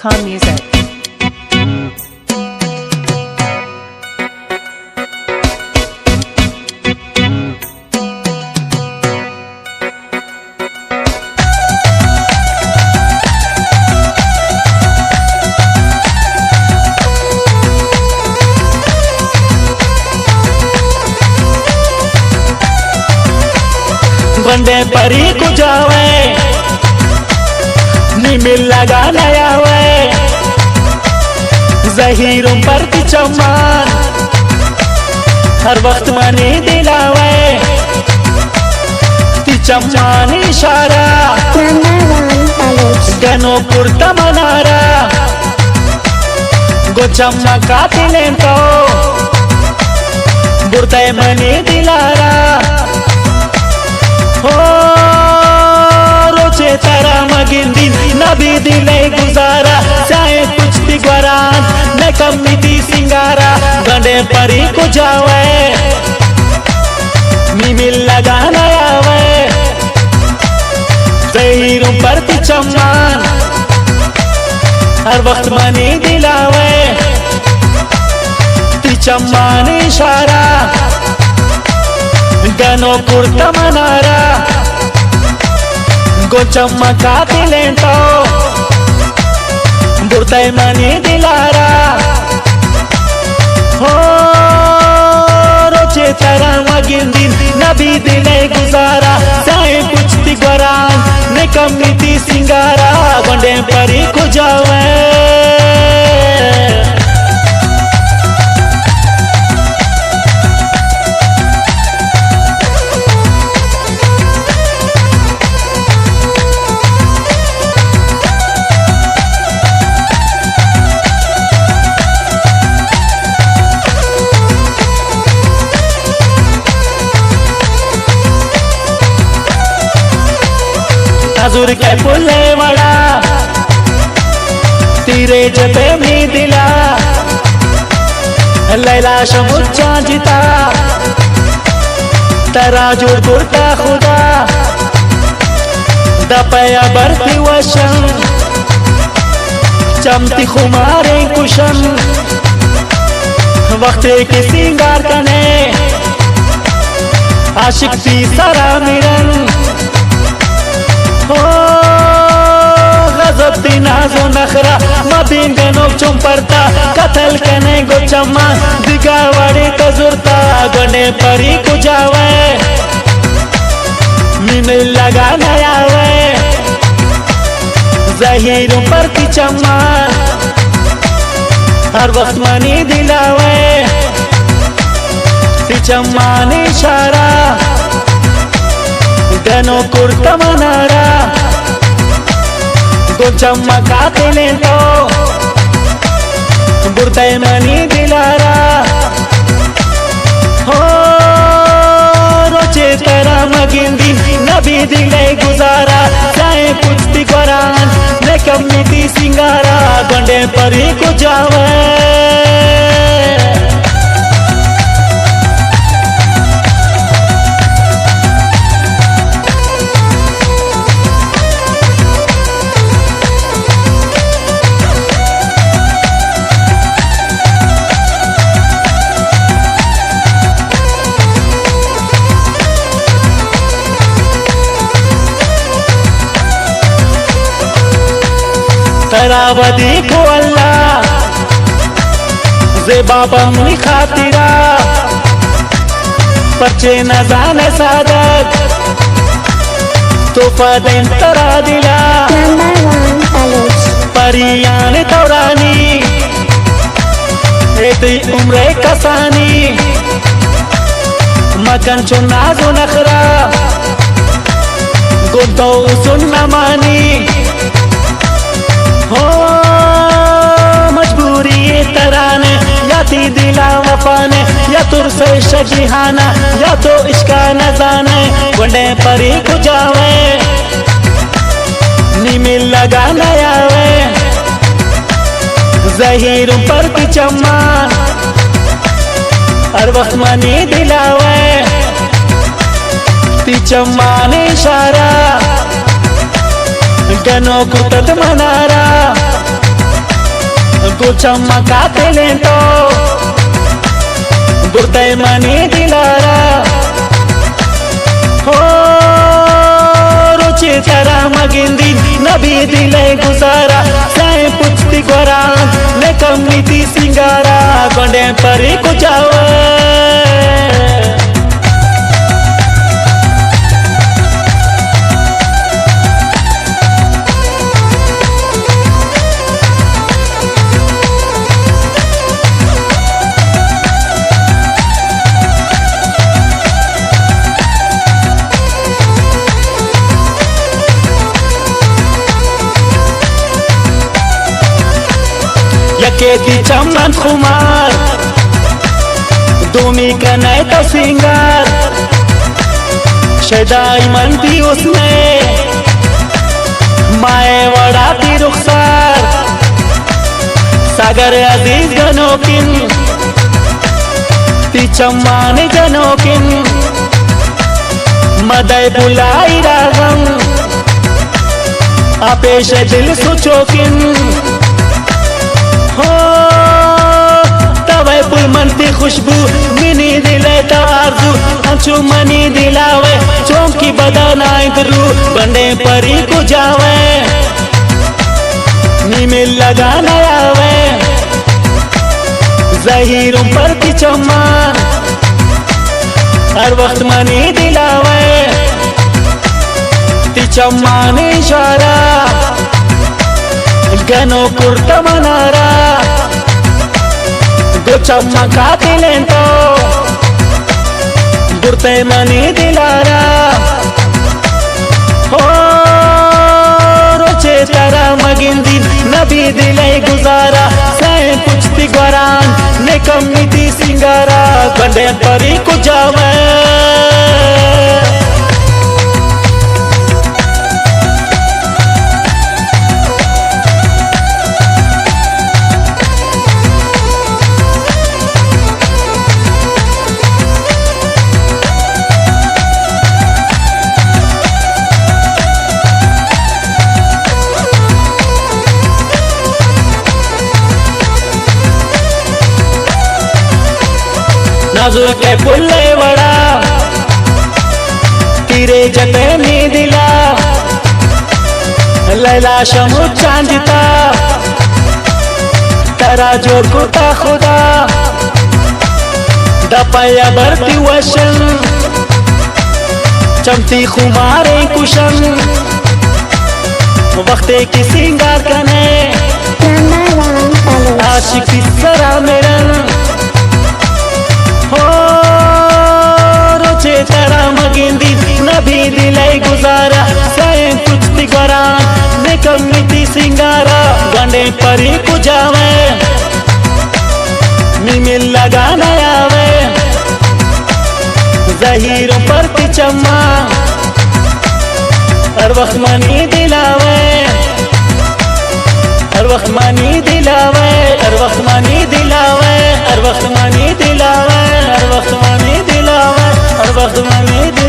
Khan Music. बंदे परी को जावे निमिल लगा नया वे जहीरों पर की चम्मान हर वक्त मनी दिलावे ती चम्मान इशारा गनो पुरता मनारा गो चम्मका तिलें तो बुरते मनी दिलारा रोचे तारा मगिन दिन नबी दिले गुजारा चाहे कुछ दिगवरान न कमी दी सिंगारा गंडे परी को जावे मिमिल लगा नया वे जहीरों पर ती चम्मान हर वक्त मनी दिलावे ती चम्मान इशारा गनो कुर्ता मनारा गो चम्मका तिलें तो बुरते मनी दिलारा रोचे तारा मगिन दिन नबी दिले गुजारा चाहे कुछ दिगवरान ने कमी दी सिंगारा गंडे परी को जावे हजूर के पुले वड़ा तीरे जबे में दिला लैला शमुच्चा जिता तराजू गुरता खुदा दपया बरती वशन चमती खुमारे कुशन वक्त की सिंगार कने आशिक सी सारा मिरन गजब दी नाजो नखरा मदीन गनोक चुम पड़ता कतल कने गो चम्मा दिगा वाड़ी तजुरता गने परी को जावे मिमिल लगा नया वे जहीरों पर की चम्मा हर वक्त मनी दिलावे ती चम्मा ने इशारा गनो कुर्ता मनारा गो चम्मका तिलें तो बुरते मनी दिलारा रोचे तारा मगिन दिन नबी दिले गुजारा चाहे कुछ दिगवरान ने कमी दी सिंगारा गंडे परी को जावे तरावदी को अल्लाह ज़ेबा बमनी खातिरा पर्चे न जाने सादक तोहफा दें तरा दिला परियान तौरानी एती उम्रे कसानी मकन चुनाजो नखरा गुंतो सुनना मानी मजबूरी तराने या ती दिला वफाने या तुरसे शजीहाना या तो इसका न जाने गंडे परी को जावे निमिल लगा नया वे जहीरों पर की चम्मा हर वक्त मनी दिलावे ती चम्मा ने इशारा गनो कुतत मनारा को चमकाते लेंटो बुरते मनी दिलारा हो रोचे तारा मगिंदी नबी दिले गुजारा साए पुछती गोरान ने कमिटी सिंगारा गोंडे परी को जावे यकेती चमन खुमार दूमी कनाए तो सिंगार शदाई मनती उसने माए वड़ाती रुखसार सागर अजीज गनोकिन ती चम्माने गनोकिन मदय बुलाई रागम आपेश दिल सुचोकिन हो तवे पुल मनती खुशबू मिनी दिले तारजू अंचू मनी दिलावे चौंकी बदनाई दरू बंडे परी को जावे नीमिल लगाना आवे ज़हीरों पर की चम्मा हर वक्त मनी दिलावे ती चम्मा ने इशारा गनो कुर्ता मनारा दो चमकाते लेंटो बुरते मनी दिलारा हो रोचे तारा मगिंदी नबी दिले गुजारा साए पुछती गोरान ने कमिटी सिंगारा गंडे परी को जावे नाजुक के पुल्ले वड़ा तेरे जते में दिला लैला शमु चांदिता तारा जो कुता खुदा दपाया बरती वशन चमती खुमारे कुशन वक्ते की सिंगार कने आशिकी सरा मेरन हो रोचे तारा मगिंदी नबी दिले गुजारा साए पुछती गोरान ने कमिटी सिंगारा गंडे परी को जावे मिमिल लगाना आवे ज़हीरों पर की चम्मा हर वक्त मनी दिलावे हर वक्त मनी दिलावे हर वक्त मनी दिलावे हर वक्त मनी दिलावे हर वक्त मनी दिलावे हर वक्त मनी दिलावे